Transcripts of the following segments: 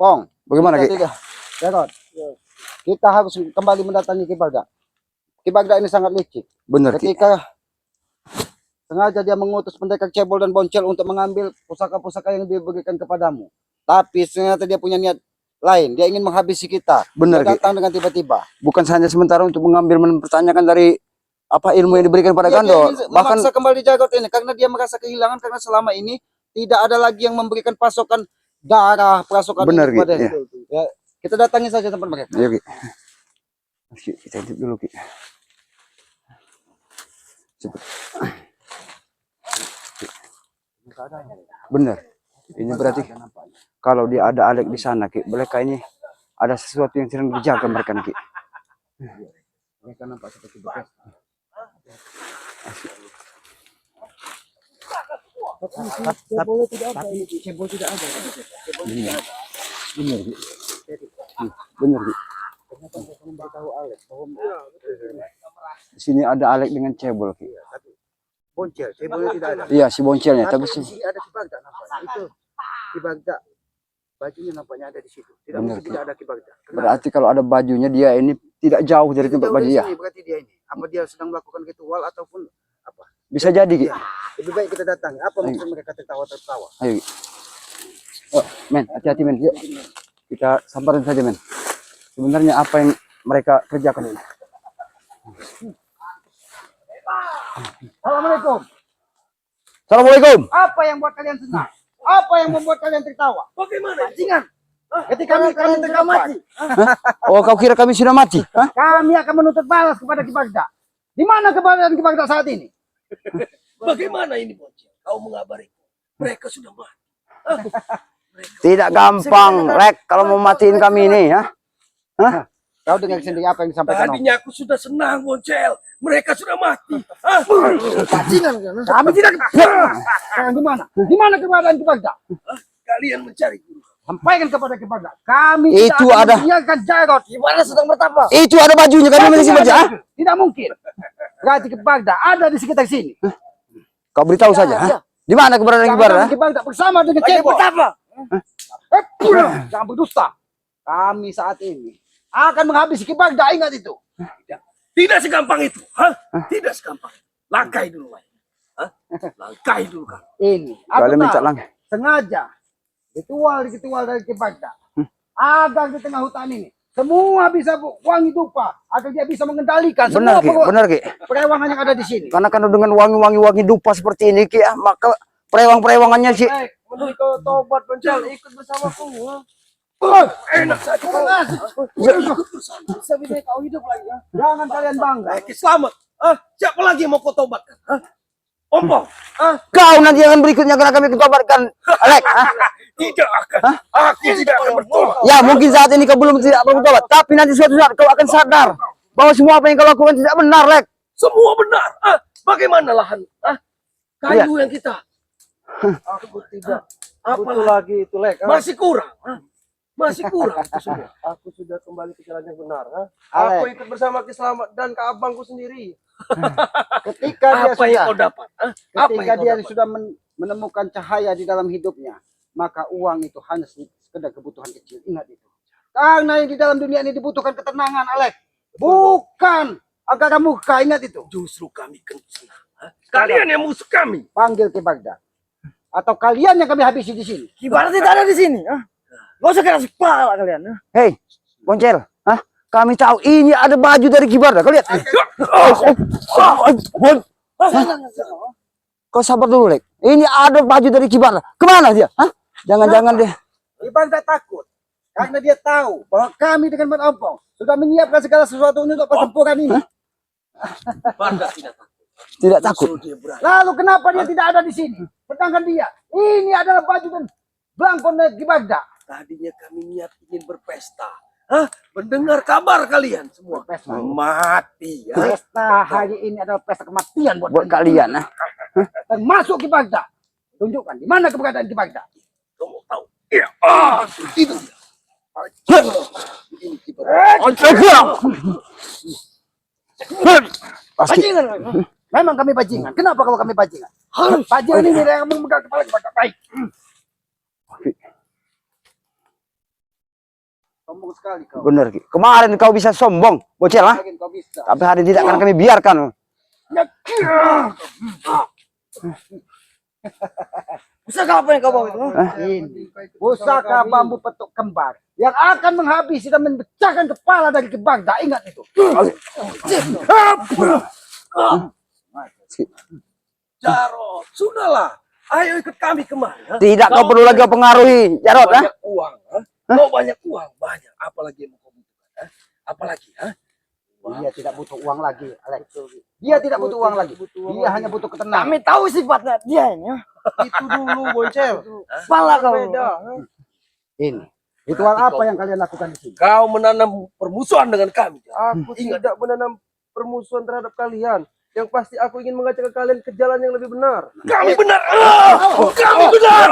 Pong, Bagaimana Ki? Jarod, kita harus kembali mendatangi Ki Bagda. Ki Bagda ini sangat licik. Benar Ki. Ketika sengaja dia mengutus pendekar cebol dan boncel untuk mengambil pusaka-pusaka yang diberikan kepadamu. Tapi ternyata dia punya niat lain. Dia ingin menghabisi kita. Benar Dia Ki. datang dengan tiba-tiba. Bukan hanya sementara untuk mengambil mempertanyakan dari apa ilmu yang diberikan pada Gando. Bahkan kembali Jarod ini karena dia merasa kehilangan karena selama ini tidak ada lagi yang memberikan pasokan darah, pasokan benar ini kepada Ki. ya. Kita datangi saja tempat mereka. Ayo Ki. Kita intip dulu Ki. Benar. Ini berarti kalau dia ada Alek di sana Ki, mereka ini ada sesuatu yang sedang dijaga mereka Ki. Mereka nampak seperti bekas. Tapi cebol tidak ada. Benar. Benar Ki. Benar Ki. Memberitahu Alek bahwa Di sini ada Alek dengan cebol Ki. boncel, cebolnya tidak ada. Iya, si boncelnya, tapi Di sini ada Ki Bagda nampaknya. Itu Ki Bagda. Bajunya nampaknya ada di situ. Tidak Benar, mungkin tidak ada Ki Bagda. berarti kalau ada bajunya dia ini tidak jauh dari tempat baju ya. Berarti dia ini. Apa dia sedang melakukan ritual ataupun apa? Bisa jadi Ki. Ya, lebih baik kita datang. Apa maksud mereka tertawa-tertawa? Ayo. Oh, men, hati-hati men. Yuk. Kita sabarin saja men. Sebenarnya apa yang mereka kerjakan ini? Assalamualaikum. Assalamualaikum. Apa yang buat kalian senang? Apa yang membuat kalian tertawa? Bagaimana? Bajingan. Ketika kalian tertawa mati, Oh, kau kira kami sudah mati? Hah? kami akan menuntut balas kepada Ki Bagda. Di mana keberadaan Ki Bagda saat ini? Bagaimana ini Boncel? Kau mengabariku. Mereka sudah mati. Tidak gampang, Lek, kalau mau matiin kami ini, ya. Hah? Kau dengar sendiri apa yang disampaikan Om? Tadinya aku sudah senang Boncel. Mereka sudah mati. Bajingan. Kami tidak. Di mana? Di mana keberadaan Ki Bagda? Kalian mencari guru. Sampaikan kepada Ki Bagda. Kami Itu tidak akan ada. membiarkan Jarod. Di mana sedang bertapa? Itu ada bajunya, kami masih baca. Ah? Tidak mungkin. Berarti Ki Bagda ada di sekitar sini. Kau beritahu saja, ha? Di mana keberadaan Kibar? Ki Bagda bersama dengan cebol. Bertapa? Jangan berdusta. Kami saat ini akan menghabisi Ki Bagda, ingat itu. Tidak segampang itu. Tidak segampang. Langkai dulu. Langkai dulu kan. Ini aku Kalian minta tahu, lang. sengaja ritual dari Ki Bagda agar di tengah hutan ini semua bisa wangi dupa agar dia bisa mengendalikan Benar Ki, semua benar Ki. perewangan yang ada di sini. Karena kan dengan wangi dupa seperti ini Ki, ya, maka perewang-perewangannya sih. Menuju ke tobat Boncel. Ikut bersamaku. Enak saja. Bisa bisa kau hidup lagi ya. Jangan kalian bangga. Selamat. Siapa lagi yang mau kau tobatkan? Ompong. Kau nanti yang berikutnya karena kami ketobatkan, Alek. Tidak akan. Aku tidak akan bertobat. Ya mungkin saat ini kau belum tidak bertobat, tapi nanti suatu saat kau akan sadar bahwa semua apa yang kau lakukan tidak benar, Lek. Semua benar. Bagaimana lahan? Kayu yang kita. Aku tidak. Apa lagi itu Lek? masih kurang? Masih kurang itu semua. Aku sudah kembali ke jalan yang benar. Alek. Aku ikut bersama Ki Slamet dan ke abangku sendiri. Ketika dia Apa yang sudah kau dapat? ketika dia sudah menemukan cahaya di dalam hidupnya, maka uang itu hanya sekedar kebutuhan kecil. Ingat itu. Karena yang di dalam dunia ini dibutuhkan ketenangan, Alek. Bukan agar muka, ingat itu. Justru kami kencang. Kalian yang musuh kami. Panggil Ki Bagda. Atau kalian yang kami habisi di sini. Ki Bagda tidak ada di sini. Gak usah keras kepala kalian. Hei, Boncel, hah? Kami tahu ini ada baju dari Kibar. Kau lihat. Kau sabar dulu, Lek. Ini ada baju dari Kibar. Kemana dia? Hah? Jangan-jangan dia. Ki Bagda takut. Karena dia tahu bahwa kami dengan Mat Ompong sudah menyiapkan segala sesuatu untuk pertempuran ini. Banda tidak takut. Tidak takut. Justru dia berani. Lalu kenapa dia tidak ada di sini? Sedangkan dia, ini adalah baju dan belangkon dari Ki Bagda. Tadinya kami niat ingin berpesta. Mendengar kabar kalian semua. Pesta. Mati ya. Pesta hari ini adalah pesta kematian Buat kalian, nah. Termasuk Ki Bagda. Tunjukkan di mana keberadaan Ki Bagda. Kamu tahu? Iya. Itu dia. Ini kibar. Pasti. Bajingan. Memang kami bajingan. Kenapa kalau kami bajingan? Bajingan ini yang memegang kepala Ki Bagda. Baik. Sombong sekali kau. Bener Ki. Kemarin kau bisa sombong, bocil ha? Yakin kau bisa. Tapi hari ini tidak akan kami biarkan. Pusaka apa yang kau bawa itu? Ini pusaka bambu petuk kembar yang akan menghabisi dan memecahkan kepala dari Kibagda. Ingat itu. Jarot, sudahlah. Ayo ikut kami kemari. Ha? Tidak, kau perlu lagi pengaruhi, Jarot ha? Banyak uang, ha? Kau banyak uang, banyak. Apalagi yang kau butuhkan, ha? Apalagi, ha? Dia tidak butuh uang lagi, Alex. Dia tidak butuh uang lagi. Dia hanya butuh ketenangan. Kami tahu sifatnya dia ini. Itu dulu, Boncel. Pala kau. Ini ritual apa yang kalian lakukan di sini? Kau menanam permusuhan dengan kami. Aku tidak menanam permusuhan terhadap kalian. Yang pasti aku ingin mengajak kalian ke jalan yang lebih benar. Kami benar. Kami benar.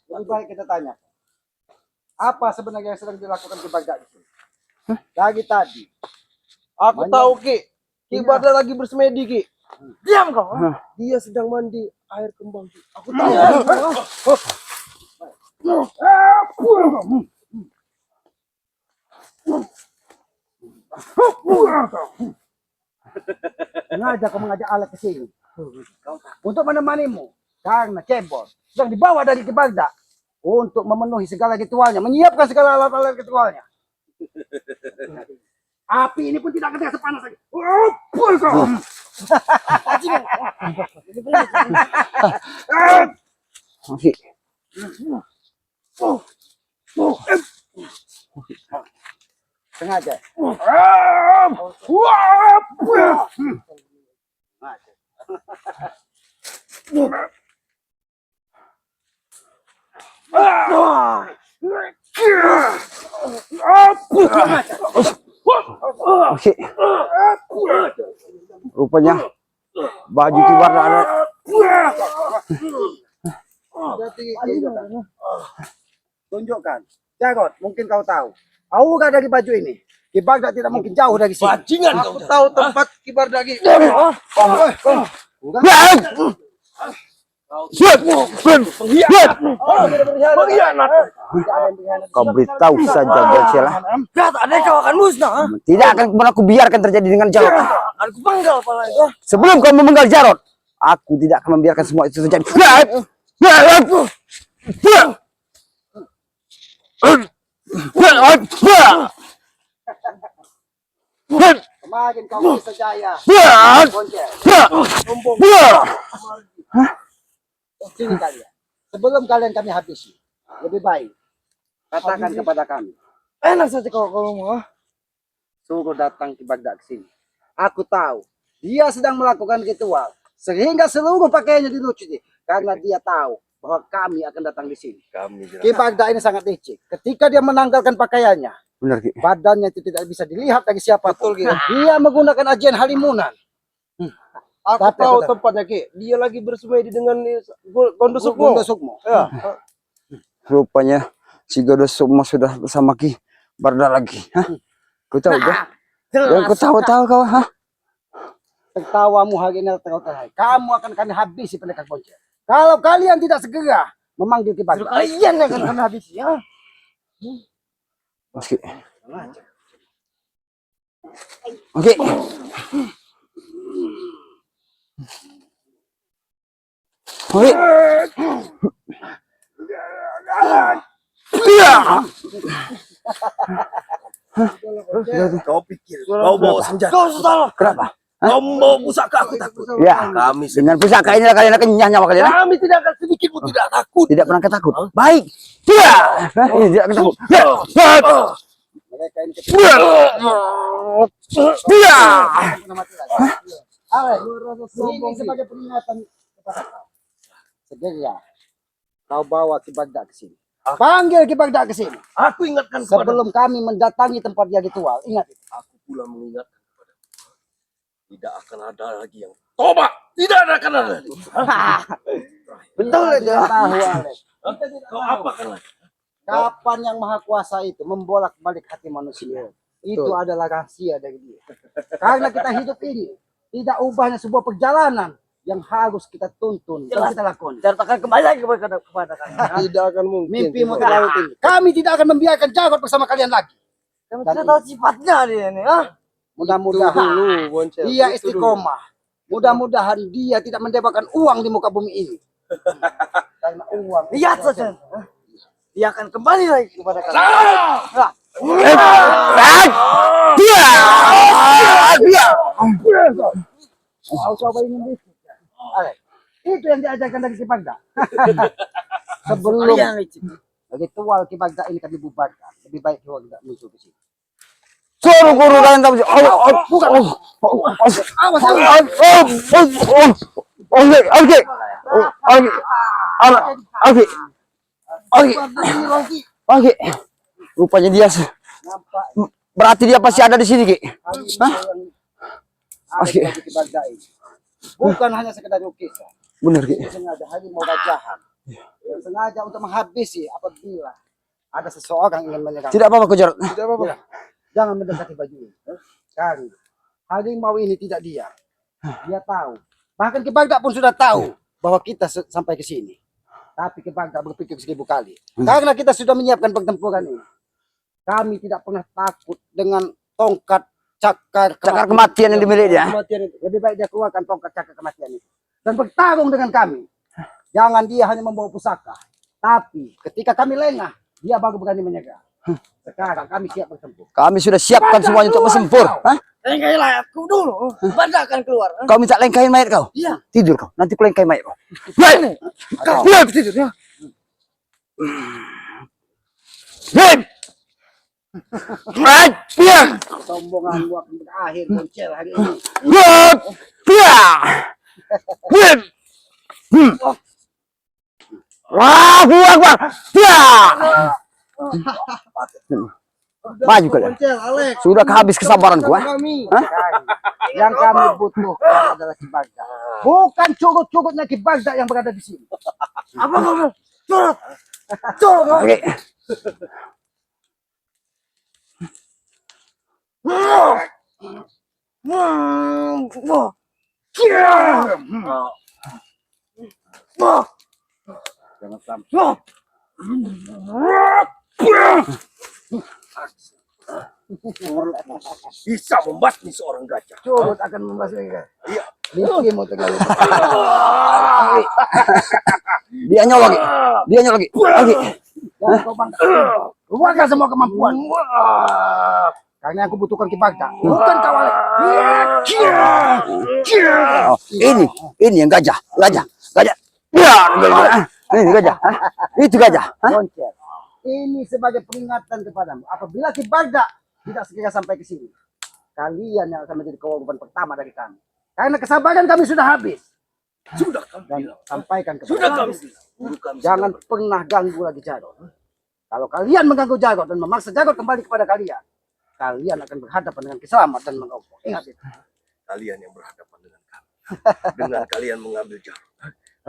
Lebih baik kita tanya. Apa sebenarnya yang sedang dilakukan Kibagda di sini? Lagi tadi. Aku tahu Ki. Ki Bagda lagi bersemedi Ki. Diam kau. Dia sedang mandi air kembang Ki. Aku tahu. Sengaja kau mengajak Alex ke sini untuk menemanimu karena cebol sedang dibawa dari Kibagda untuk memenuhi segala ritualnya, menyiapkan segala alat-alat ritualnya. Api ini pun tidak akan terasa panas lagi. Pul kau. Oke. Sengaja. Oke. Rupanya baju Kibarda ada. Tunjukkan. Jarot, mungkin kau tahu. Aura dari baju ini. Kibagda tidak mungkin jauh dari sini. Bajingan kau. Aku tahu tempat Ki Bagda Ki. Pengkhianat. Kau beritahu saja, bocil ha? Lihat ada kau akan musnah. Tidak akan pernah aku biarkan terjadi dengan Jarot. Aku penggal pala itu. Sebelum kau memenggal Jarot, aku tidak akan membiarkan semua itu terjadi. Semakin kau bisa jaya. Boncel. Sini kalian. Sebelum kalian kami habisi, lebih baik katakan kepada kami. Enak saja kau ngomong. Suruh datang Kibagda ke sini. Aku tahu dia sedang melakukan ritual sehingga seluruh pakaiannya dilucuti karena dia tahu bahwa kami akan datang di sini. Kibagda ini sangat licik. Ketika dia menanggalkan pakaiannya, Benar Ki. badannya itu tidak bisa dilihat dari siapapun. Dia menggunakan ajian halimunan. Aku Tapi tahu aku tempatnya Ki. Dia lagi bersemedi dengan Gondo Sukmo. Gondo Sukmo. Ya. Rupanya si Gondo Sukmo sudah bersama Ki Barda lagi. Hah? Kau tahu dah? Yang kau tahu kau ha? Tertawamu hari ini terlalu terakhir. Kamu akan kami habisi pendekar Boncel. Kalau kalian tidak segera memanggil Kibagda. Kalian yang akan kami habisi ya. Oke. Oke. Oke. Kau pikir kau bawa senjata? Kau salah. Kenapa? Kau bawa pusaka aku takut. Ya, Kami dengan pusaka ini kalian akan kenyang nyawa kalian. Kami tidak akan sedikit pun tidak takut. Tidak pernah ketakut. Baik. Ya. Ini tidak ketakut. Ya. Mereka ini Ya. Alex, ini sebagai peringatan kepada kau. Segera kau bawa Kibagda ke sini. Panggil Kibagda ke sini. Aku ingatkan kepada Sebelum kami mendatangi tempat dia ritual. Ingat itu. aku pula mengingatkan kepada tidak akan ada lagi yang tobat. Tidak akan ada lagi. Betul itu. Tahu Alex. Kau apakan lagi? Kapan yang maha kuasa itu membolak-balik hati manusia? Itu adalah rahasia dari dia. Karena kita hidup ini tidak ubahnya sebuah perjalanan yang harus kita tuntun dan kita lakukan. Ceritakan kembali lagi kepada kami. Tidak akan mungkin. Mimpimu terlalu tinggi. Kami tidak akan membiarkan Jarod bersama kalian lagi. Kami tidak tahu sifatnya dia ini. Mudah-mudahan Dulu, Boncel. dia Itu dulu. istiqomah. Mudah-mudahan dia tidak mendebarkan uang di muka bumi ini. Karena uang. Lihat saja. Dia akan kembali lagi kepada kami. Kau coba ingin bisnis. Alek, itu yang diajarkan dari Kibagda. Sebelum ritual Kibagda ini kami bubarkan, lebih baik kau tidak muncul di sini. Suruh guru kalian tahu. Bukan. Oke. Rupanya dia berarti dia pasti ada di sini, Ki. Hah? Oke. Kibagda ini bukan hanya sekedar lukisan. Benar, Ki. Sengaja harimau bajahan. Yang sengaja untuk menghabisi apabila ada seseorang ingin menyerang. Tidak apa-apa, Jarod. Tidak apa-apa. Ya, jangan mendekati baju ini. Karena harimau ini tidak diam. Dia tahu. Bahkan Kibagda pun sudah tahu bahwa kita sampai ke sini. Tapi Kibagda berpikir 1000 kali. Karena kita sudah menyiapkan pertempuran ini. Kami tidak pernah takut dengan tongkat cakar Kematian yang dimiliki dia. Kematian itu. Lebih baik dia keluarkan tongkat cakar kematian itu. Dan bertarung dengan kami. Jangan dia hanya membawa pusaka. Tapi ketika kami lengah, dia baru berani menyerang. Sekarang kami siap bertempur. Kami sudah siapkan semuanya untuk bersempur. Hah? Lengkailah aku dulu. Banda akan keluar. Kau minta lengkahin mayat kau? Iya. Tidur kau. Nanti ku lengkahin mayat kau. Kau tidur ya. Sombongan gua akan berakhir Boncel hari ini. Wah, Akbar. Maju kalian. Boncel, Alex. Sudah habis kesabaranku, ah. Hah? Yang kami butuhkan adalah Kibagda. Bukan curut-curutnya Kibagda yang berada di sini. Apa kamu? Curut. Curut. Oke. Jangan sampai. Bisa membasmi seorang gajah. Curut akan membasmi. Iya. Mimpimu terlalu. Dia nyolong lagi. Dia nyolong lagi. Oke. Jangan kau bangga. Keluarkan semua kemampuan. Karena aku butuhkan Kibagda. Bukan kau, Alex. Oh, ini yang gajah. Gajah. Ya, gajah. Ini gajah. Hah? Itu gajah. Hah? Boncel. Ini sebagai peringatan kepadamu. Apabila Kibagda tidak segera sampai ke sini, kalian yang akan menjadi korban pertama dari kami. Karena kesabaran kami sudah habis. Sudah kami Dan bilang. sampaikan kepada Sudah kami. kami bilang. Guru kami Jangan pernah ganggu lagi Jarod. Kalau kalian mengganggu Jarod dan memaksa Jarod kembali kepada kalian, kalian akan berhadapan dengan kiselamat dan mengopo. Ingat itu. kalian yang berhadapan dengan kami. Dengan kalian mengambil Jarod.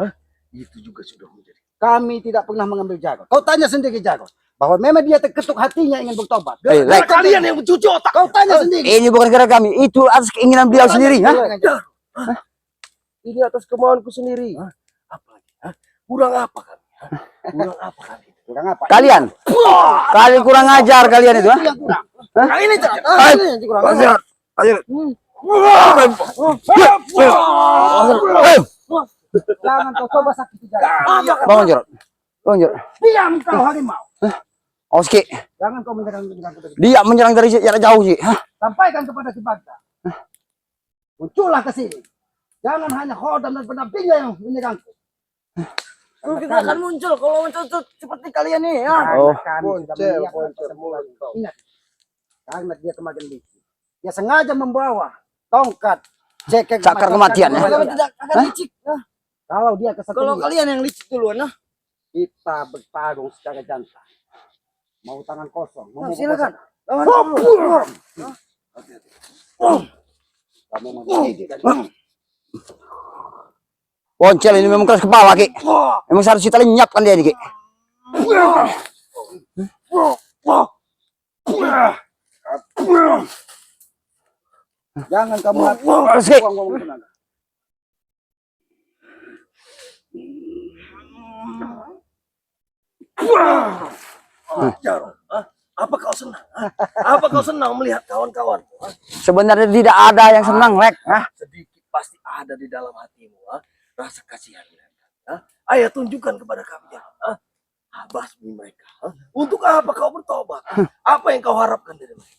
Hah? Itu juga sudah menjadi. Kami tidak pernah mengambil Jarod. Kau tanya sendiri Jarod. Bahwa memang dia terketuk hatinya ingin bertobat. Karena kalian yang mencuci otak. Kau tanya sendiri. Ini bukan gara kami. Itu atas keinginan beliau sendiri. Hah? Ini atas kemauanku sendiri. Apa lagi? Hah? Kurang apa kami? Hah? Kurang apa kami? Kurang apa? Kalian. Kalian kurang ajar kalian itu. Hah? Itu yang kurang. Nah, ini saja. Ini yang kurang. Jangan kau coba sakiti Jarod. Bangun Jarod. Bangun Jarod. Diam kau harimau. Oke. Jangan kau menyerang dari Dia menyerang dari jarak jauh sih. Hah? sampaikan kepada Kibagda. Muncullah ke sini. Jangan hanya Khodam dan pendampingnya yang menyerangku. Kita akan muncul kalau muncul seperti kalian nih ya. Oh. Boncel. Ingat. Karena dia kemarin licik. Dia sengaja membawa tongkat Cakar kematian, ya? Kami tidak akan licik. Nah, Kalau dia kesatria, kalau kalian yang licik duluan nah. kita bertarung secara jantan. Mau tangan kosong. Mau Silakan. kamu Lawan dulu. mau dididik dan Poncel ini memang keras kepala, Ki. Memang harus kita lenyapkan dia, Ki. Jangan kamu Oke. buang tenaga. Jarod, apa kau senang? Apa kau senang melihat kawan-kawan? Sebenarnya tidak ada yang senang, Lek. Sedikit pasti ada di dalam hatimu, rasa kasihan mereka. Ayo tunjukkan kepada kami, basmi mereka. Untuk apa kau bertobat? Apa yang kau harapkan dari mereka?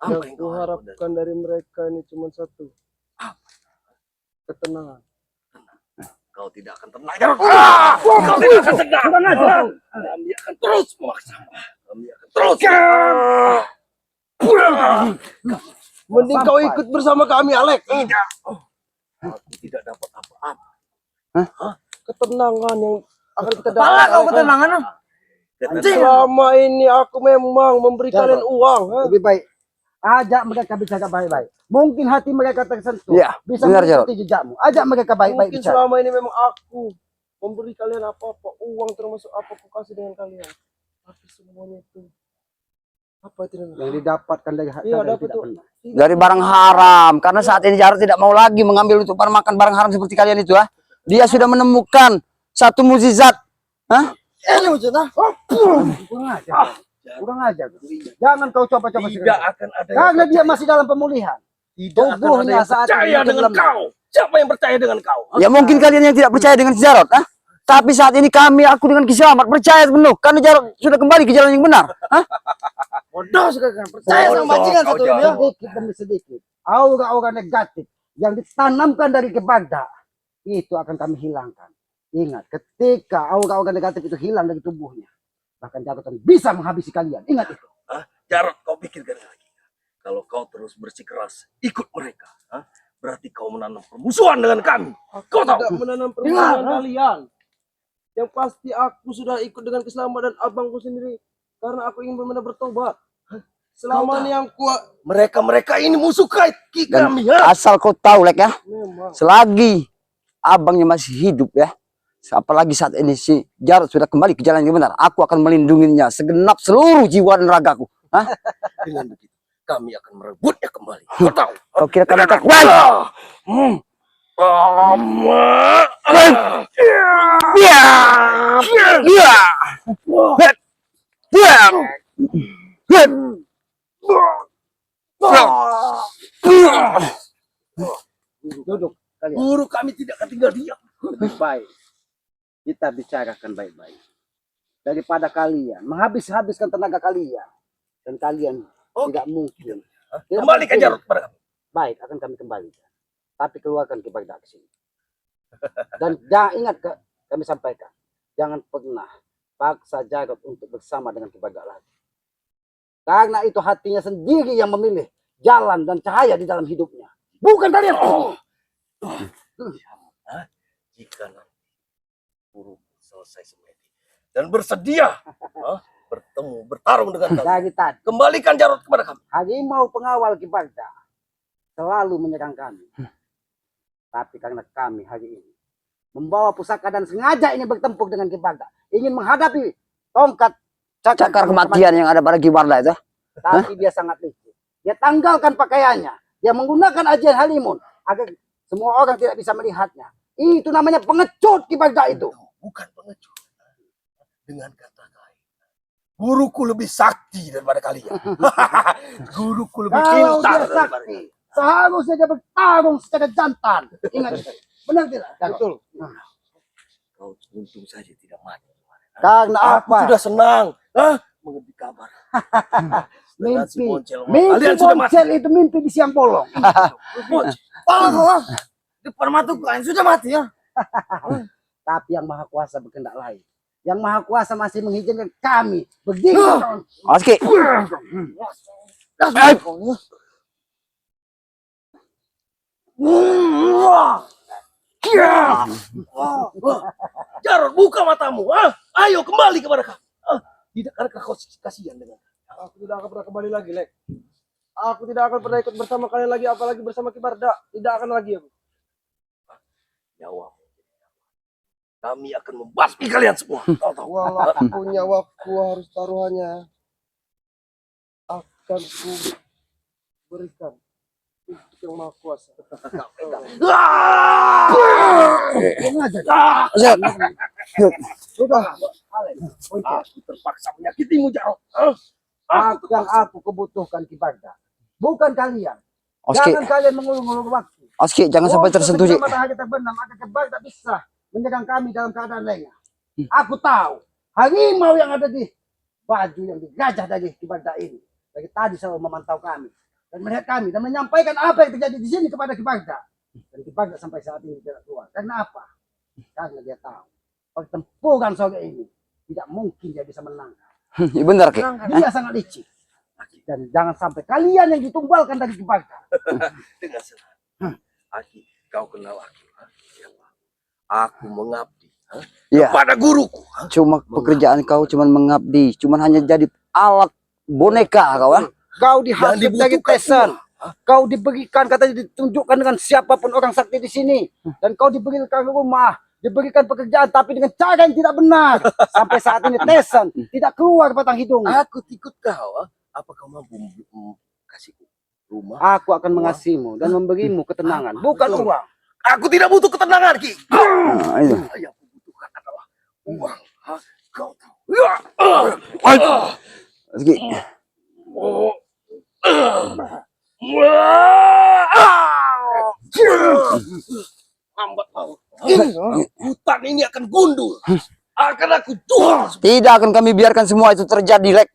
Apa Yang yang kau harapkan dari kuharapkan dari mereka ini cuma satu. Apa? Ketenangan. Kau tidak akan tenang. Kau tidak akan tenang. Kami akan terus memaksa. Kami akan terus. Mending kau ikut bersama kami, Alek. Tidak. Aku tidak dapat apa-apa. Ketenangan yang akan kita Malah dapat. kau ketenangan. Selama ini aku memang memberi kalian uang. Lebih baik ajak mereka bicara baik-baik. Mungkin hati mereka tersentuh. Iya, Bisa benar, mengikuti jejakmu. Ajak mereka baik-baik Mungkin bicara. selama ini memang aku memberi kalian apa-apa, uang termasuk apa aku kasih dengan kalian. Tapi semuanya itu apa itu namanya? Yang didapatkan dari hati Iya, dari dapat tidak tuh. benar. Dari barang haram. Karena saat ini Jarod tidak mau lagi mengambil untuk makan barang haram seperti kalian itu. Dia sudah menemukan satu mukjizat. Ini maksudnya. Kurang ajar. Kurang ajar. Jangan kau coba-coba Tidak sekali. akan ada yang Karena dia percaya. masih dalam pemulihan. Tidak akan ada Tubuhnya yang saat percaya ini dengan lemah. kau. Siapa yang percaya dengan kau? Ya mungkin kalian yang tidak percaya dengan Jarod. Tapi saat ini aku dengan Ki Selamat percaya penuh. Karena Jarod sudah kembali ke jalan yang benar. Bodoh sekali kan. Percaya sama Bodoh, bajingan kau satu ini. jangan. Sedikit demi sedikit. Aura-aura negatif yang ditanamkan dari Kebagda itu akan kami hilangkan. Ingat, ketika aura-aura negatif itu hilang dari tubuhnya, bahkan Jarod akan bisa menghabisi kalian. Ingat itu. Jarod, kau pikirkan lagi. Kalau kau terus bersikeras ikut mereka, berarti kau menanam permusuhan dengan kami. Kau Tidak tahu? menanam permusuhan kalian. Yang pasti aku sudah ikut dengan keselamatan abangku sendiri. Karena aku ingin benar-benar bertobat. Selama ini yang kuat Mereka ini musuh Dan kami. asal kau tahu, Lek ya. memang. Selagi abangnya masih hidup ya. Apalagi saat ini si Jarod sudah kembali ke jalan yang benar. Aku akan melindunginya segenap seluruh jiwa dan ragaku. Dengan begitu, kami akan merebutnya kembali. Kau tahu? Kau kira kami akan Duduk kalian. Guru kami tidak akan tinggal diam. Lebih baik kita bicarakan baik-baik daripada kalian menghabis-habiskan tenaga kalian dan kalian tidak mungkin. Tidak Kembali ke mungkin. Jarod pada kami. Baik, akan kami kembalikan. Tapi keluarkan Kebagda ke sini. Dan jangan ingat kami sampaikan, jangan pernah paksa Jarod untuk bersama dengan Kebagda lagi. Karena itu hatinya sendiri yang memilih jalan dan cahaya di dalam hidupnya. Bukan kalian. Jika nanti guru selesai semedi dan bersedia bertarung dengan kami, Dari tadi, kembalikan Jarod kepada kami. harimau pengawal Kebagda selalu menyerang kami. Tapi karena kami hari ini membawa pusaka dan sengaja ini bertempur dengan Kebagda, ingin menghadapi tongkat cakar kematian yang ada pada Kibarda itu. Tapi dia sangat licik. Dia tanggalkan pakaiannya. Dia menggunakan ajian halimun agar semua orang tidak bisa melihatnya. Itu namanya pengecut Kebagda itu. Bukan pengecut. Dengan kata lain, guruku lebih sakti daripada kalian. Guruku lebih Kalau pintar dia daripada sakti, seharusnya dia bertarung secara jantan. Ingat itu. Benar tidak? Betul. Kau untung saja tidak mati. Karena Aku apa? sudah senang mengerti kabar. Dengan si Mimpi. Boncel. Mimpi Kalian sudah mati. Boncel itu mimpi di siang bolong. Boncel. Depan mataku kalian sudah mati ya. Tapi yang Maha Kuasa berkehendak lain. Yang Maha Kuasa masih mengizinkan kami berdiri. Oke. Jarod, buka matamu. Ayo kembali kepada kami. Tidak akan kau kasihan dengan Aku tidak akan pernah kembali lagi, Lek. Aku tidak akan pernah ikut bersama kalian lagi, apalagi bersama Kibarda. Tidak akan lagi aku. nyawamu. Kami akan membasmi kalian semua. Kau tahu? Walaupun nyawaku harus taruhannya, akan ku berikan untuk yang maha kuasa. Sudah, Aku terpaksa menyakitimu, Jarot. yang aku kebutuhkan Ki Bagda. Bukan kalian. Oke, Jangan kalian mengulur-ulur waktu. oke, jangan sampai tersentuh, Ki. Matahari terbenam, agar Ki Bagda bisa menjaga kami dalam keadaan lengah. Aku tahu harimau yang ada di baju yang digajah dari Ki Bagda ini. Dari tadi selalu memantau kami dan melihat kami dan menyampaikan apa yang terjadi di sini kepada Ki Bagda. Dan Ki Bagda sampai saat ini tidak keluar. Karena apa? Karena dia tahu pertempuran sore ini tidak mungkin dia bisa menang. Iya benar, Ki. Dia sangat licik. Dan jangan sampai kalian yang ditumbalkan dari Ki Bagda. Dengan senang. Aki, kau kenal aku. Siapa? Aku mengabdi Iya. kepada guruku. Cuma pekerjaan kau cuma mengabdi, cuma hanya jadi alat boneka kau. Kau dihasut Yang dari dibutuhkan Tesan. Kau diberikan, katanya ditunjukkan dengan siapapun orang sakti di sini. Dan kau diberikan rumah, diberikan pekerjaan, tapi dengan cara yang tidak benar. Sampai saat ini Tesan tidak keluar batang hidung. Aku ikut kau. Apa kau mampu kasihku rumah? Aku akan mengasihimu dan memberimu ketenangan, bukan uang. Aku tidak butuh ketenangan, Ki. Nah, itu. Yang aku butuhkan adalah uang. Kau tahu. Ki. Lambat laun. Hutan ini akan gundul. Akan aku jual. Tidak akan kami biarkan semua itu terjadi, Lek.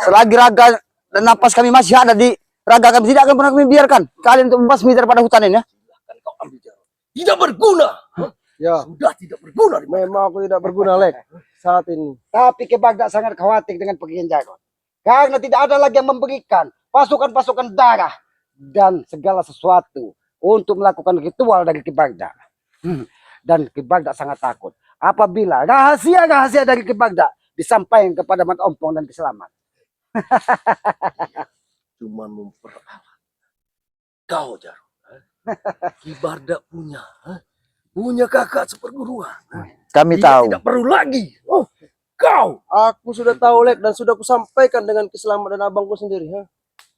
Selagi raga dan napas kami masih ada di raga kami, tidak akan pernah kami biarkan kalian untuk membasmi daripada hutan ini, ya. Akan kau ambil jarak. Tidak berguna. Ya, Sudah tidak berguna. memang aku tidak berguna, Lek, saat ini. Tapi Ki Bagda sangat khawatir dengan pergian Jarot. Karena tidak ada lagi yang memberikan pasukan-pasukan darah dan segala sesuatu untuk melakukan ritual dari Ki Bagda. Dan Ki Bagda sangat takut apabila rahasia-rahasia dari Ki Bagda disampaikan kepada Mat Ompong dan Ki Selamat. Cuma memperalat. Kau, Jarot. Ki Bagda punya kakak seperguruan. Kami Dia tahu. tidak perlu lagi. Kau. Aku sudah tahu, Lek, dan sudah kusampaikan dengan Ki Selamat dan abangku sendiri.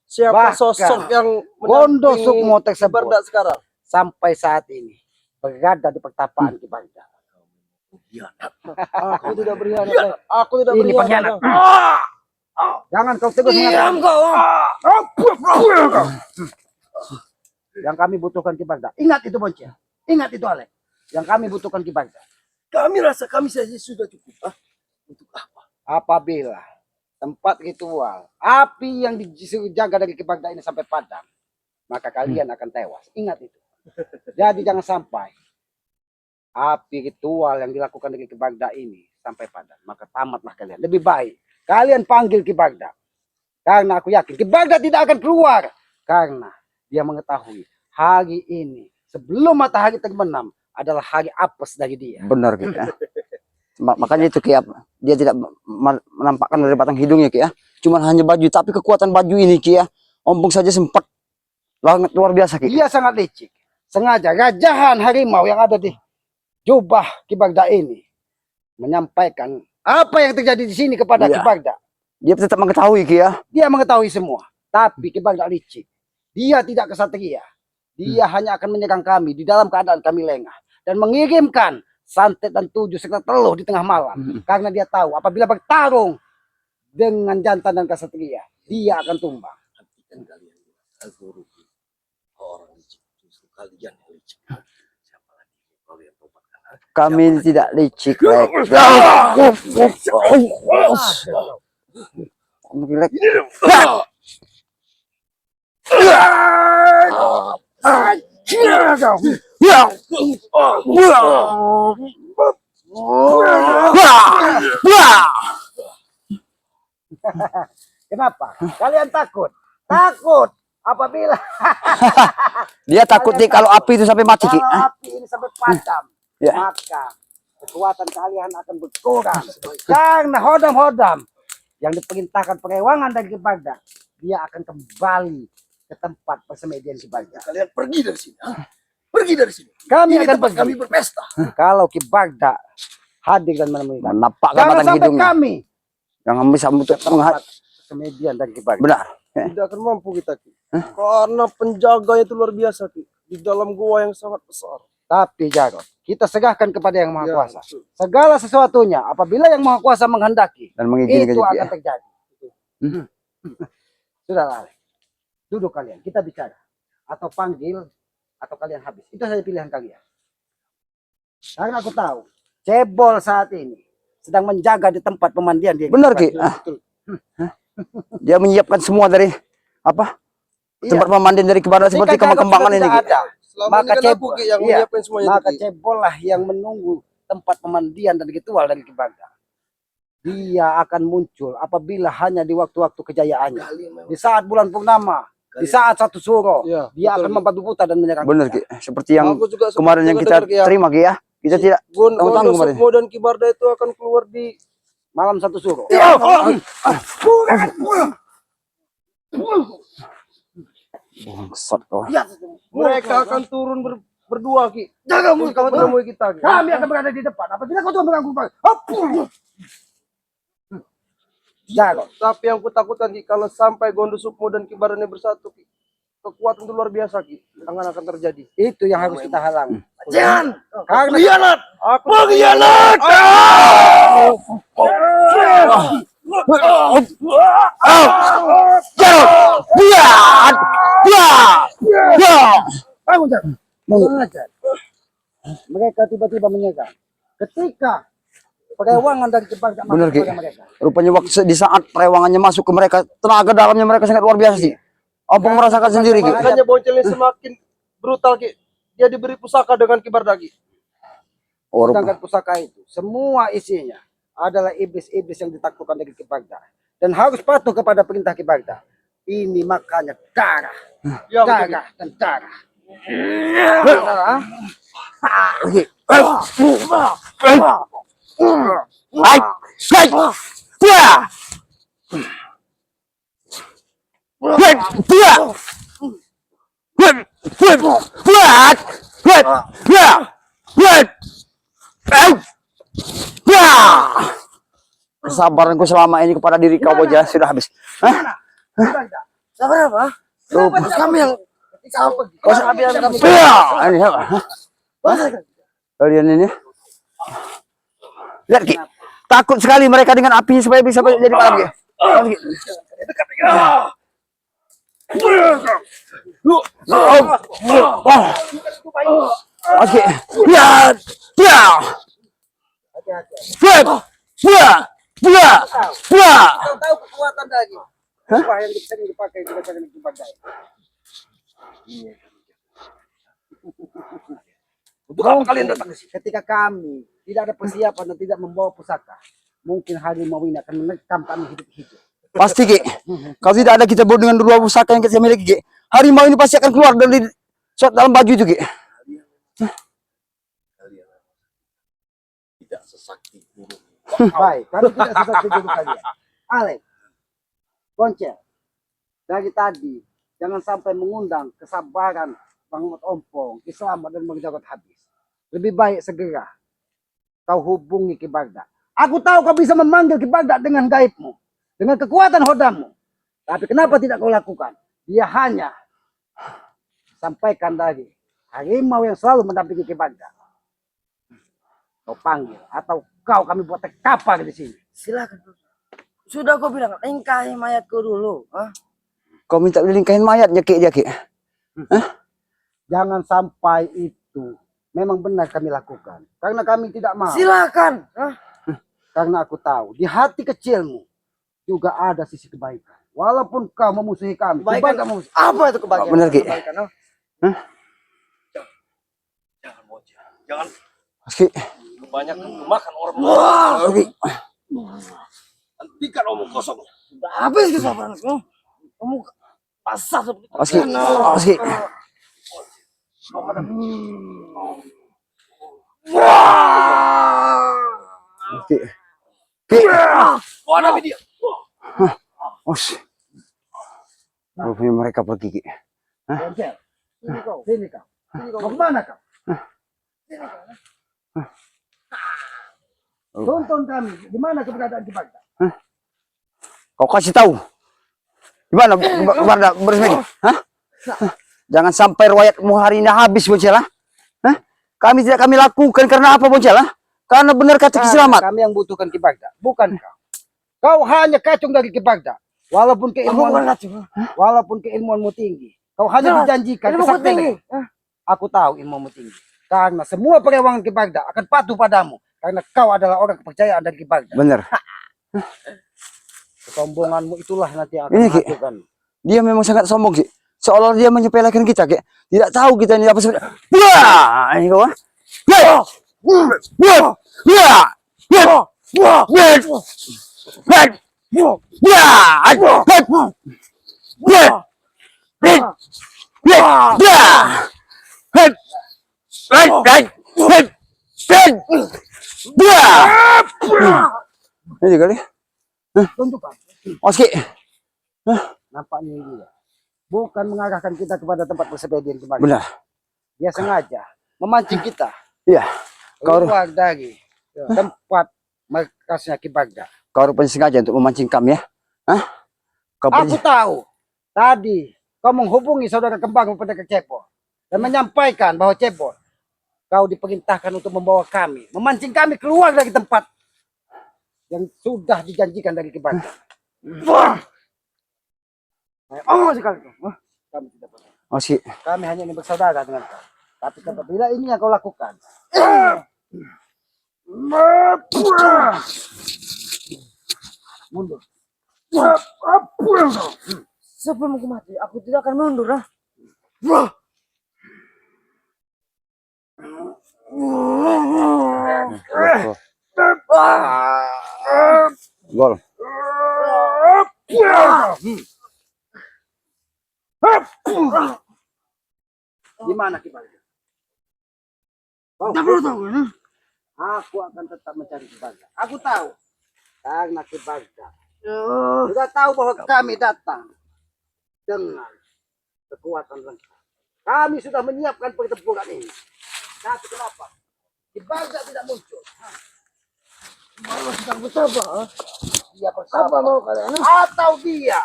Siapa Bahkan sosok yang Wondo mendampingi Sukmo Ki tersebut Bagda sekarang? sampai saat ini berada di pertapaan Ki Bagda. Aku tidak berkhianat, Lek. Aku tidak Ini berkhianat. pengkhianat. Lek. Jangan kau tegas Diam mengatakan. kau. Yang kami butuhkan Ki Bagda. Ingat itu, Boncia. Ingat itu, Alek. Yang kami butuhkan Ki Bagda. Kami rasa kami saja sudah cukup. Untuk apa? Apabila tempat ritual, api yang dijaga dari Ki Bagda ini sampai padam, maka kalian akan tewas. Ingat itu. Jadi jangan sampai api ritual yang dilakukan dari Ki Bagda ini sampai padam, maka tamatlah kalian. Lebih baik kalian panggil Ki Bagda. Karena aku yakin Ki Bagda tidak akan keluar. Karena dia mengetahui hari ini sebelum matahari terbenam adalah hari apes dari dia. Benar, Ki. Makanya itu, Ki, dia tidak menampakkan dari batang hidungnya, Ki, ya. Cuma hanya baju, tapi kekuatan baju ini, Ki, ya. Ompong saja sempat banget luar biasa, Ki. Dia sangat licik. Sengaja rajahan harimau yang ada di jubah Ki Bagda ini menyampaikan apa yang terjadi di sini kepada Iya. Ki Bagda. Dia tetap mengetahui, Ki, ya. Dia mengetahui semua. Tapi Ki Bagda licik. Dia tidak kesatria. Dia hanya akan menyerang kami di dalam keadaan kami lengah. Dan mengirimkan santet dan 7 serta teluh di tengah malam. Karena dia tahu apabila bertarung dengan jantan dan kesatria, dia akan tumbang. Hentikan kalian. Aku rugi. Orang licik. Justru kalian yang licik. Siapa lagi kalian tobatkan? Kami tidak licik, Lek. Lek. Kenapa? Kalian takut? Takut apabila Dia takut nih kalau api itu sampai mati, Ki. kalau api ini sampai padam, Ya. maka kekuatan kalian akan berkurang. Karena hodam-hodam yang diperintahkan perewangan dari Ki Bagda, dia akan kembali ke tempat persemedian Ki Bagda. Kalian pergi dari sini. Pergi dari sini. Kami Ini akan tempat pergi. kami berpesta. Kalau Ki Bagda hadir dan menemui kami. Menampakkan Jangan batang sampai hidungnya. kami Jangan bisa untuk tempat persemedian dari Ki Bagda. benar. Tidak akan mampu kita Ki. Karena penjaganya itu luar biasa Ki. Di dalam gua yang sangat besar. Tapi Jarod, kita segahkan kepada Yang Maha Ya, Kuasa. betul. Segala sesuatunya apabila Yang Maha Kuasa menghendaki, Dan mengizinkan itu juga, akan ya. terjadi. Sudah Alek. Duduk kalian, kita bicara. Atau panggil, atau kalian habis. Itu saja pilihan kalian. Karena aku tahu, cebol saat ini sedang menjaga di tempat pemandian dia. Benar Ki. Dia menyiapkan semua dari apa? Tempat pemandian dari Kibarda seperti kembang-kembangan ini Ki. Selama Maka ini kan aku cebol. Ki yang Iya. menyiapkan semuanya itu Maka Ki. cebol lah yang menunggu tempat pemandian dan ritual dari Kibarda. Dia akan muncul apabila hanya di waktu-waktu kejayaannya. Di saat bulan purnama, di saat satu suro, Iya, dia betul, akan Ki. membantu buta dan menyerang Benar kita. Ki. Seperti yang Aku juga kemarin yang kita dengar, Ki, ya. terima Ki ya. Kita tidak Gondo kemarin. Sukmo dan Kibarda itu akan keluar di Malam satu suro. Bangsat kau. mereka akan turun berdua Ki. Jaga mulut Untuk kamu tuh. menemui kita Ki. Kami akan berada di depan. Apabila kau tuh mengganggu kami. Hop. Jaga. Tapi yang kutakutkan Ki, kalau sampai Gondo Sukmo dan Kibarda ini bersatu Ki, kekuatan itu luar biasa Ki. Akan terjadi. Itu yang harus kita halang. Jangan. Karena Pengkhianat. Aku Pengkhianat. bangun jangan. Mengajar. Mereka tiba-tiba menyerang. Ketika perewangan dari Jepang tak Benar, masuk Ki. kepada mereka. Rupanya waktu di saat perewangannya masuk ke mereka, tenaga dalamnya mereka sangat luar biasa sih. Ompong merasakan sendiri Ki. makanya Boncel ini semakin brutal Ki. Dia diberi pusaka dengan Kibarda Ki. Oh, Sedangkan pusaka itu semua isinya adalah iblis-iblis yang ditaklukkan dari Kibarda dan harus patuh kepada perintah Kibarda. Ini makanya darah, Ya, betul, Ki. darah dan darah. Darah. Kesabaranku selama ini kepada diri kau aja sudah habis. Hah? Kibarda. Sabar apa? Kami yang Kau ambil kami. Ini apa? Hah? Kalian ini lihat Ki, takut sekali mereka dengan apinya supaya bisa jadi padam Ki. Oke, lihat, Kau tahu kekuatan lagi. Apa yang sering dipakai di belakang Kibarda? Untuk apa kalian datang ke sini? Ketika kami tidak ada persiapan dan tidak membawa pusaka, mungkin harimau ini akan menerkam kami hidup-hidup. pasti Ki. Kalau tidak ada kita bawa dengan dua pusaka yang kita miliki Ki, harimau ini pasti akan keluar dari dalam baju itu Ki. Tidak sesakti guru. Baik, kami tidak sesuai dengan kalian. Alek, Boncel, dari tadi jangan sampai mengundang kesabaran Bang Ompong, Ki Slamet dan Bang Jarod habis. Lebih baik segera kau hubungi Kibarda. Aku tahu kau bisa memanggil Kibarda dengan gaibmu, dengan kekuatan hodamu. Tapi kenapa tidak kau lakukan? Dia hanya sampaikan tadi harimau yang selalu mendampingi Kibarda. Kau panggil atau kami buat kapal di sini. Silakan. Sudah kau bilang, lingkahi mayatku dulu. Hah? Kau minta dilingkahin mayatnya Ki dia Ki. Jangan sampai itu memang benar kami lakukan. Karena kami tidak mau. Silakan. Hah? Karena aku tahu di hati kecilmu juga ada sisi kebaikan. Walaupun kau memusuhi kami. Kebaikan kamu apa itu kebahagiaan? Benar, Ki. Kebaikan, hah? Jangan Boncel. Jangan Ki. kebanyakan makan orang. Ki. Hentikan omong kosong. Sudah habis kesabaranku. Kamu pasar seperti Ki. Ki. Ki. Mana dia? Os. Rupanya mereka pergi Ki. Boncel. Sini kau. Sini kau. Mau kemana kau? Tonton kami. Di mana keberadaan Kibarda? Kau kasih tahu. Gimana Barda bersemi? Hah? Jangan sampai riwayatmu hari ini habis Boncel. Hah? Kami tidak kami lakukan karena apa Boncel? Karena benar kata Ki Slamet. Kami yang butuhkan Ki Bagda, bukan kau. Kau hanya kacung dari Ki Bagda. Walaupun keilmuanmu tinggi, kau hanya dijanjikan kesaktian. Aku tahu ilmumu tinggi. Karena semua perempuan Ki Bagda akan patuh padamu. Karena kau adalah orang kepercayaan dari Ki Bagda. Benar. Kesombonganmu itulah nanti yang akan Ini, Ki. menghancurkan. Dia memang sangat sombong Ki. Seolah dia menyepelekan kita Ki. Tidak tahu kita ini apa sebenarnya. Wah, ini kau. Ini kali. Tunjukkan. Oke. Nampaknya ini dia. Bukan mengarahkan kita kepada tempat persepedian Ki Bagda. Benar. Dia sengaja memancing kita Iya. Kau keluar dari tempat markasnya Ki Bagda. kau rupanya sengaja untuk memancing kami ya. Hah? Kau Aku tahu. Tadi kau menghubungi saudara kembarmu Pendekar Cepol dan menyampaikan bahwa Cepol kau diperintahkan untuk membawa kami, memancing kami keluar dari tempat yang sudah dijanjikan dari Ki Bagda. Oh sekali tuh. Kami tidak pernah. Oke. Kami hanya ingin bersaudara dengan kau. Tapi apabila ini yang kau lakukan, mundur. Sebelum aku mati, aku tidak akan mundur. Gol. Di mana Ki Bagda? Tak perlu tahu kan? Aku akan tetap mencari Ki Bagda. Aku tahu. Karena Ki Bagda sudah tahu bahwa kami datang dengan kekuatan lengkap. Kami sudah menyiapkan pertempuran ini. Tapi kenapa Ki Bagda tidak muncul? Malah sedang bersabar. Dia bersama Apa mau kalian? atau dia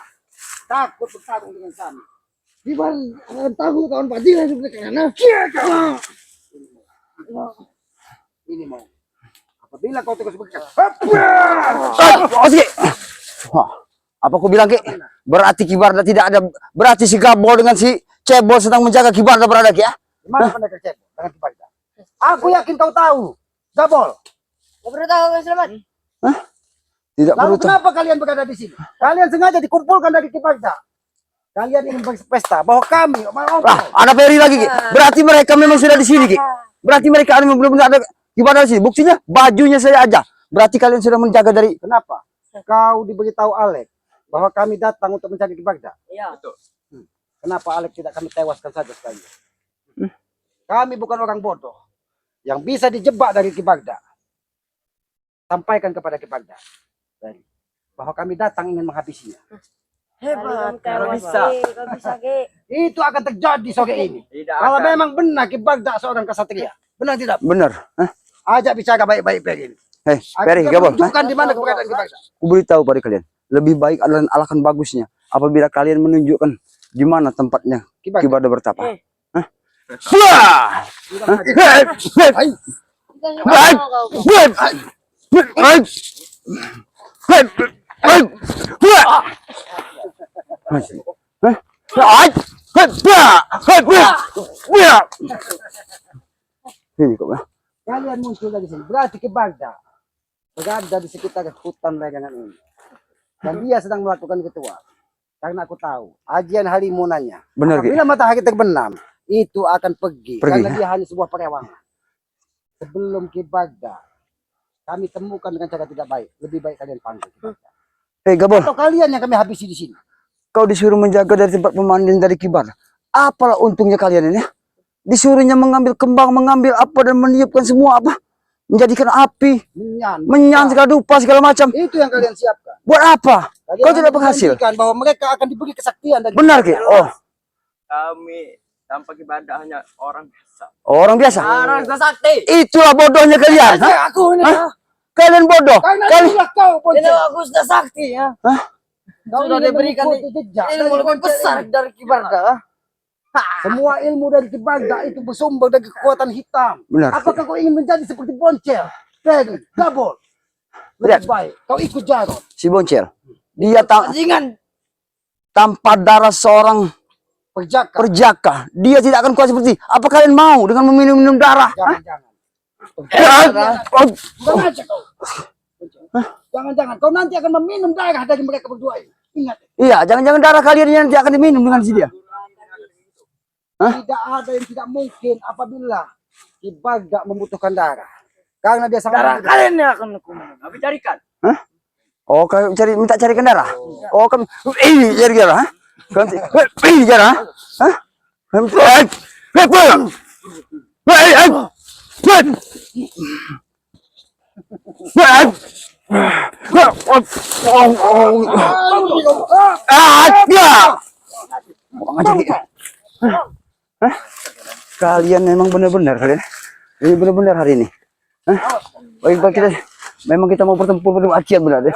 takut bertarung dengan kami? Di mana akan tahu kawan Fadila seperti kalian? Ini mau. Apabila kau terus berkata, Oke. Wah, apa aku bilang Ki? Berarti Ki Bagda tidak ada. Berarti si Gabol dengan si Cebol sedang menjaga Ki Bagda berada Ki ya? di mana Pendekar Cepol dengan Ki Bagda? Aku yakin kau tahu. Gabol. Gak perlu tahu kan Selamat? Tidak perlu Lalu tahu. kenapa kalian berada di sini? Kalian sengaja dikumpulkan dari Ki Bagda. Kalian ingin berpesta bahwa kami, Ada Peri lagi Ki. Berarti mereka memang sudah di sini Ki. Berarti mereka benar-benar ada Ki Bagda di sini. Buktinya bajunya saya aja. Berarti kalian sudah menjaga dari. kenapa? Kau diberitahu Alek bahwa kami datang untuk mencari Ki Bagda. Iya. Kenapa Alek tidak kami tewaskan saja sekali? Kami bukan orang bodoh yang bisa dijebak dari Ki Bagda. Sampaikan kepada Ki Bagda bahwa kami datang ingin menghabisinya. Hebat. Kalau bisa. Kalau bisa Ki. Itu akan terjadi sore ini. Tidak Kalau akan. memang benar Ki Bagda seorang kesatria. Benar tidak? Benar. Hah? Ajak bicara baik-baik Peri. Hei, Peri, Gabol. Hah? Tunjukkan di mana keberadaan Ki Bagda. Aku beritahu pada kalian. Lebih baik adalah alahkan bagusnya. Apabila kalian menunjukkan di mana tempatnya Ki Bagda. Ki Bagda bertapa. Hah? Ini kok ya. Kalian muncul dari sini. Berarti Ki Bagda berada di sekitar hutan legangan ini. Dan dia sedang melakukan ritual. Karena aku tahu, ajian halimunannya. Benar Ki. Apabila matahari terbenam, itu akan pergi. Pergi, Karena ya? dia hanya sebuah perewangan. Sebelum Ki Bagda, kami temukan dengan cara tidak baik. Lebih baik kalian panggil Ki Bagda. Hei Gabol, Atau kalian yang kami habisi di sini. kau disuruh menjaga dari tempat pemandian dari Ki Bagda. Apalah untungnya kalian ini? Disuruhnya mengambil kembang, mengambil apa dan meniupkan semua apa? Menjadikan api, menyan segala dupa segala macam. Itu yang kalian siapkan. Buat apa? Kalian Kau tidak hanya berhasil. menjanjikan bahwa mereka akan diberi kesaktian dari Benar Ki? Oh, Kami tanpa ibadah hanya orang biasa. orang biasa. Orang sakti. Itulah bodohnya kalian. Hah? Aku ini. Hah? Kalian bodoh. Karena Kalian itulah kau Ini Boncel. aku sudah sakti ya. Kau sudah ingin diberikan mengikuti jejak ilmu lebih besar dari Ki Bagda. semua ilmu dari Ki Bagda itu bersumber dari kekuatan hitam. Benar. Apakah kau ingin menjadi seperti Boncel, Teddy, Gabol? Lihat. Lebih baik kau ikut Jarod. Si Boncel. Dia Bajingan. tanpa darah seorang Perjaka. perjaka. Dia tidak akan kuat seperti. Apa kalian mau dengan meminum-minum darah? Jangan-jangan. Bukan aja kau. Jangan-jangan kau nanti akan meminum darah dari mereka berdua ini. Ingat, Iya, jangan-jangan darah kalian yang nanti akan diminum dengan si dia. tidak ada yang tidak mungkin apabila Ki Bagda membutuhkan darah. Karena dia sangat Darah muda. kalian yang akan aku minum. Kami carikan. Oh, kau minta carikan darah. Oh, kami cari darah. Hah? Kami darah. Hah? Kalian memang benar-benar kalian. Ini benar-benar hari ini. Baik kita memang kita mau bertempur pada acian benar deh.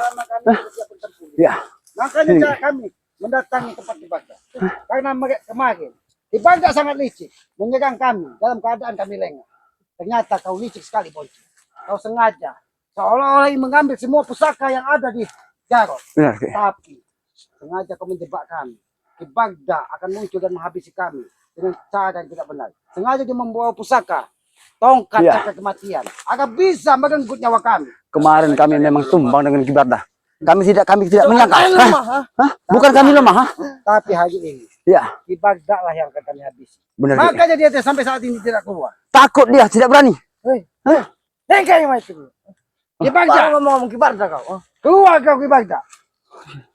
Ya. Makanya cara kami mendatangi tempat Ki Bagda. Karena kemarin Ki Bagda sangat licik menyerang kami dalam keadaan kami lengah. Ternyata kau licik sekali, Boncel. Kau sengaja seolah-olah ingin mengambil semua pusaka yang ada di Jarod. Benar. Tapi sengaja kau menjebak kami. Ki Bagda akan muncul dan menghabisi kami dengan cara yang tidak benar. Sengaja dia membawa pusaka tongkat Ya. cakra kematian agar bisa merenggut nyawa kami. Kemarin kami memang tumbang dengan Ki Bagda. Kami tidak menyangka. Hah? Bukan kami lemah, ha? Tapi hari ini Ya, Ki Bagda lah yang akan kami habisi. benar. Ki. Makanya dia sampai saat ini tidak keluar. Takut dia, tidak berani. Hengkang yang itu. Ki Baru Bagda, ngomong Ki Bagda kau. keluar kau Ki Bagda.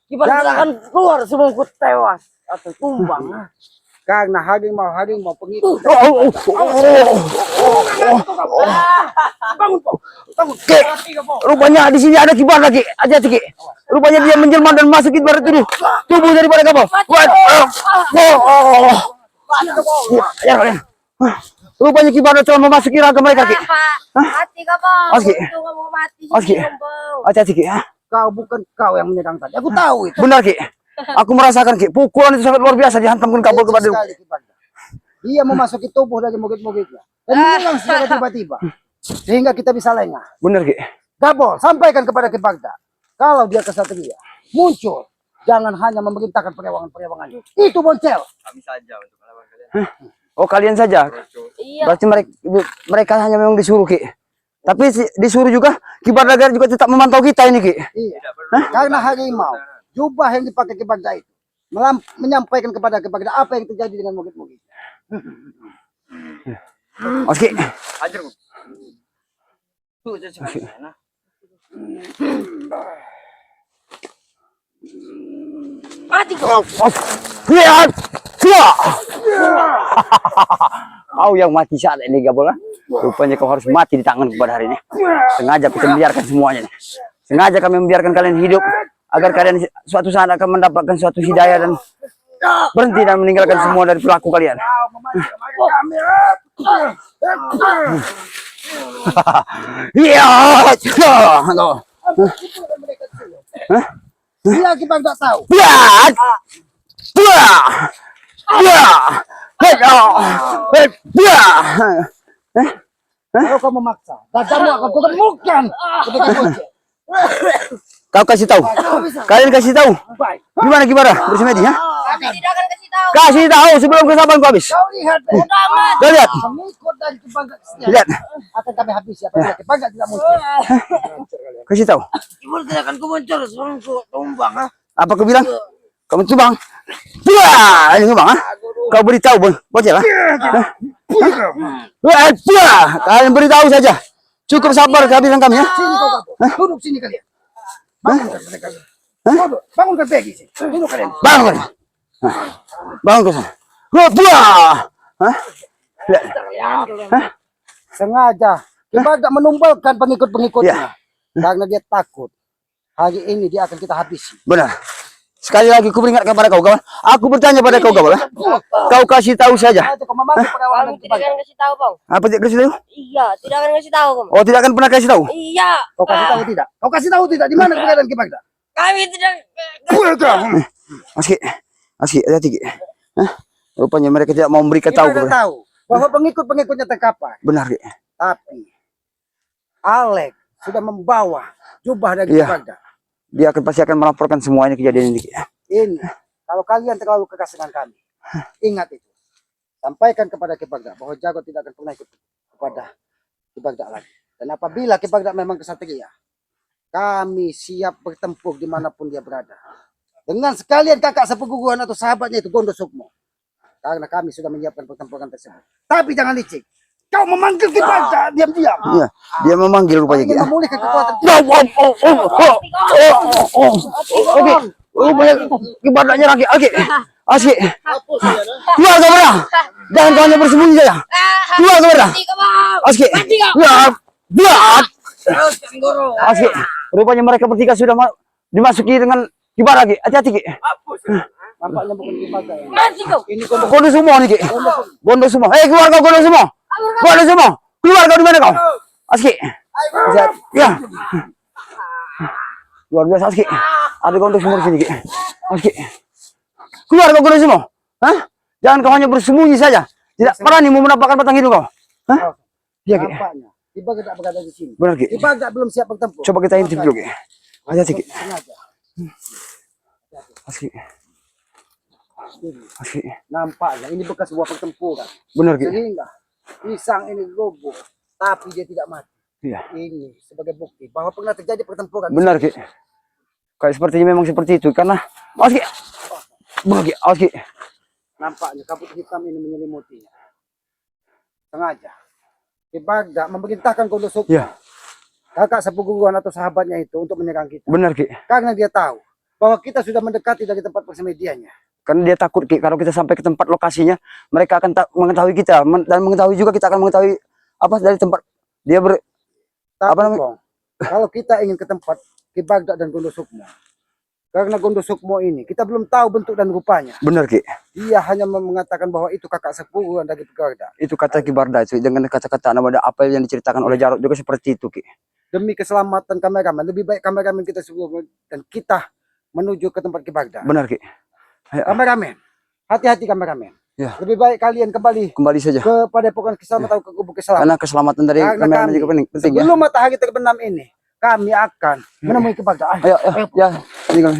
Ki Bagda akan keluar sebelum ku tewas atau tumbang. Karena harimau pengikut. Ki, rupanya di sini ada Ki Bagda, Ki. Hati-hati, Ki. Rupanya dia menjelma dan masuk ke barat tubuh daripada kapal. Ya, kalian. Rupanya Ki Bagda telah memasuki raga mereka, Ki. Mati ka bang. Oke. Itu nggak mau mati sih Oke. bang. Hati-hati, Ki. Ha? Bukan kau yang menyerang tadi. Aku tahu itu. Benar, Ki. Aku merasakan, Ki. Pukulan itu sangat luar biasa dihantamkan kabel kepada Sekali, Ki Bagda. Dia memasuki tubuh dari murid-muridnya. Dan menyerang secara tiba-tiba. Sehingga kita bisa lengah. Benar, Ki. Gabol, sampaikan kepada Ki Bagda. Kalau dia kesatria, muncul. Jangan hanya memerintahkan peryawangan-peryawangan. Itu Boncel. Kami saja untuk melawan kalian. Oh, kalian saja. Iya. Berarti mereka hanya memang disuruh, Ki. Tapi disuruh juga Ki Bagda juga tetap memantau kita ini, Ki. Iya. Karena harimau, jubah yang dipakai Ki Bagda itu menyampaikan kepada Ki Bagda apa yang terjadi dengan murid-murid. Oke. Hajar, Bu. Tuh, jadi sekali. Mati kau. Lihat. Kau yang mati saat ini, Gabol. Rupanya kau harus mati di tangan pada hari ini. Sengaja kita membiarkan semuanya. Sengaja kami membiarkan kalian hidup agar kalian suatu saat akan mendapatkan suatu hidayah dan berhenti dan meninggalkan semua dari pelaku kalian. Iya. Dia Ki Bagda tahu. Lihat. Kalau kau memaksa, gajahmu akan kau temukan ketika Boncel. Kau kasih tahu. Kalian kasih tahu. Baik. Gimana bersemedi, ha? Kami tidak akan kasih tahu. Kasih tahu sebelum kesabaranku habis. Kau lihat, Kau lihat. pengikut dari Ki Bagda Lihat. akan kami habisi apabila Ki Bagda tidak muncul. Kasih tahu. Ki Bagda akan ku muncul sebelum ku tumbang. Apa kau bilang? Kamu tuh bang. Wah, ini bang, ha? Kau beritahu, Bocel, ha? Wah, kalian beritahu saja. Cukup sabar kehabisan kami, ya. Sini kau Gabol. Duduk sini kalian. Bangunkan mereka. Bangunkan Peggy sini. Duduk kalian. Bangun. Bangun ke sana. Wah, hah? Lihat. Sengaja Ki Bagda menumbalkan pengikut-pengikutnya. Ya. Karena dia takut. Hari ini dia akan kita habisi. Benar. Sekali lagi aku peringatkan kepada kau, kawan. Aku bertanya pada kau, kawan. Kau kasih tahu saja. Itu kau memakai perlawanan Bang Ki tidak Bagda. akan kasih tahu bang. Apa tidak kasih tahu? Iya, tidak akan kasih tahu kamu. Oh, tidak akan pernah kasih tahu. Iya. Kau kasih tahu tidak? Kau kasih tahu tidak di mana keberadaan Ki Bagda? Kami tidak. Aski, hati-hati Ki. Hah? Rupanya mereka tidak mau memberikan Kita tahu udah kepada. tahu bahwa pengikut-pengikutnya terkapar. Benar Ki. Tapi Alex sudah membawa jubah dari Iya. Baghdad. Dia pasti akan melaporkan semuanya kejadian ini Ki. Ini kalau kalian terlalu keras dengan kami, ingat itu. Sampaikan kepada Ki Baghdad bahwa Jago tidak akan pernah ikut kepada Ki Baghdad lagi. Dan apabila Ki Baghdad memang kesatria, kami siap bertempur dimanapun dia berada. Dengan sekalian kakak sepuguhan atau sahabatnya itu Gondo Sukmo. Karena kami sudah menyiapkan pertempuran tersebut. Tapi jangan licik. Kau memanggil Ki Baghdad diam-diam. Iya, dia memanggil rupanya Ki. Ingin memulihkan kekuatan. Oke. Rupanya Ki Baghdad nyerang Ki. Oke. Aski. Keluar kau mana? Jangan kau hanya bersembunyi saja. Keluar kau mana? Mati kau. Aski. Mati kau. Ya. Terus Kang Guru. Aski. Rupanya mereka bertiga sudah dimasuki dengan Ki Baghdad Ki. Hati-hati Ki. Nampaknya bukan Ki Baghdad. Mati kau. Ini Gondo Gondo semua nih Ki. Gondo semua. Hei keluar kau Gondo semua. Gondo semua. Keluar kau di mana kau? Aski. Ya. Luar biasa Aski. Ada Gondo semua di sini Ki. Aski. Keluar kau Gondo semua. Hah? Jangan kau hanya bersembunyi saja. Tidak berani mau mendapatkan batang hidung kau. Hah? Iya Ki. Nampaknya Ki Baghdad berada di sini. Benar Ki. Ki Baghdad belum siap bertempur. Coba kita intip dulu Ki. Hati-hati Ki. Sengaja. Aski. Aski. Nampaknya ini bekas sebuah pertempuran. Benar Ki. Sehingga pisang ini roboh, tapi dia tidak mati. Iya. Ini sebagai bukti bahwa pernah terjadi pertempuran. Benar Ki. Kayak sepertinya memang seperti itu karena Aski. Benar Ki. Aski. Nampaknya kabut hitam ini menyelimutinya. Sengaja. Ki Baghdad memerintahkan Gondo Sukmo, Iya. kakak sepuguhan atau sahabatnya itu untuk menyerang kita. Benar Ki. Karena dia tahu bahwa kita sudah mendekati dari tempat persemediannya. Karena dia takut Ki, kalau kita sampai ke tempat lokasinya, mereka akan mengetahui kita dan mengetahui juga kita akan mengetahui apa dari tempat dia Tapi Apa namanya? Bang, kalau kita ingin ke tempat Ki Baghdad dan Gondo Sukmo, karena Gondo Sukmo ini kita belum tahu bentuk dan rupanya. benar Ki. Dia hanya mengatakan bahwa itu kakak sepupuan dari Ki Baghdad. Itu kata Ki Baghdad itu dengan kata-kata nama apa yang diceritakan oleh Jarod juga seperti itu Ki. Demi keselamatan kameramen, lebih baik kameramen kita semua dan kita menuju ke tempat Ki Baghdad. Benar Ki. Ayo, Kameramen, hati-hati kameramen. Ya. Lebih baik kalian kembali kembali saja. ke Padepokan Keselamatan atau ke Kubu Keselamatan. Karena keselamatan dari Karena kameramen kami, juga penting ya. sebelum matahari terbenam ini, kami akan menemui Ki Baghdad. Ayo, ya. Ini kami.